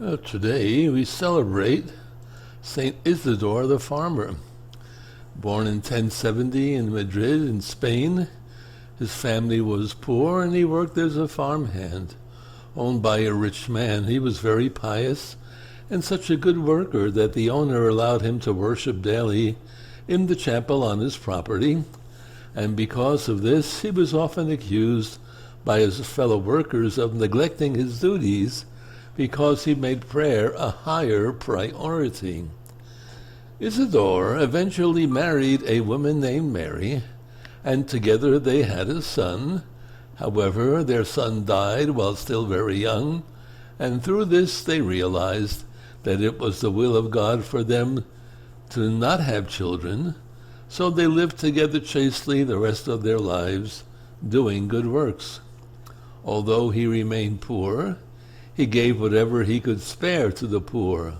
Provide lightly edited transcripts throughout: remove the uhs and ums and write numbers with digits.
Today we celebrate Saint Isidore the farmer. Born in 1070 in Madrid in Spain, his family was poor and he worked as a farmhand owned by a rich man. He was very pious and such a good worker that the owner allowed him to worship daily in the chapel on his property, and because of this he was often accused by his fellow workers of neglecting his duties because he made prayer a higher priority. Isidore eventually married a woman named Mary, and together they had a son. However, their son died while still very young, and through this they realized that it was the will of God for them to not have children, so they lived together chastely the rest of their lives, doing good works. Although he remained poor, he gave whatever he could spare to the poor.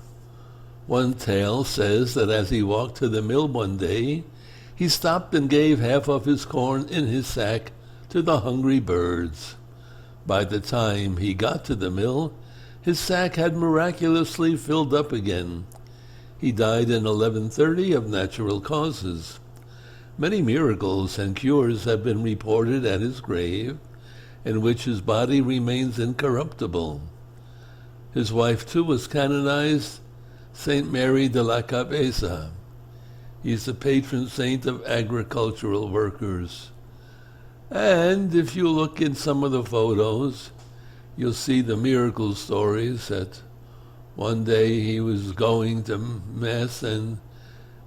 One tale says that as he walked to the mill one day, he stopped and gave half of his corn in his sack to the hungry birds. By the time he got to the mill, his sack had miraculously filled up again. He died in 1130 of natural causes. Many miracles and cures have been reported at his grave, in which his body remains incorruptible. His wife, too, was canonized, Saint Mary de la Cabeza. He's the patron saint of agricultural workers. And if you look in some of the photos, you'll see the miracle stories that one day he was going to Mass and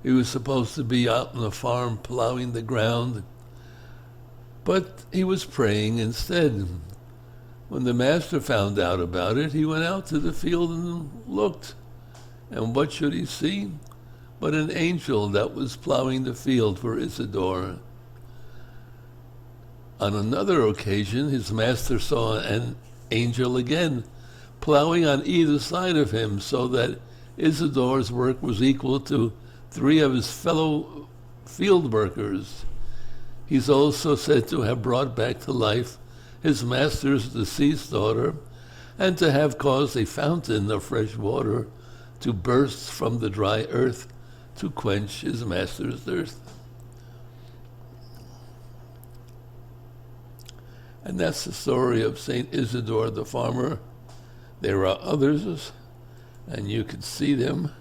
he was supposed to be out on the farm plowing the ground, but he was praying instead. When the master found out about it, he went out to the field and looked. And what should he see? But an angel that was plowing the field for Isidore. On another occasion, his master saw an angel again, plowing on either side of him, so that Isidore's work was equal to 3 of his fellow field workers. He's also said to have brought back to life his master's deceased daughter, and to have caused a fountain of fresh water to burst from the dry earth to quench his master's thirst. And that's the story of Saint Isidore the farmer. There are others, and you can see them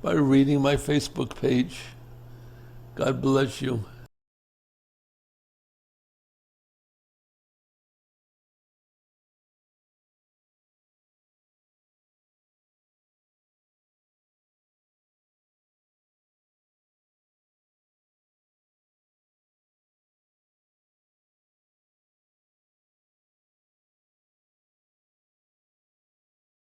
by reading my Facebook page. God bless you.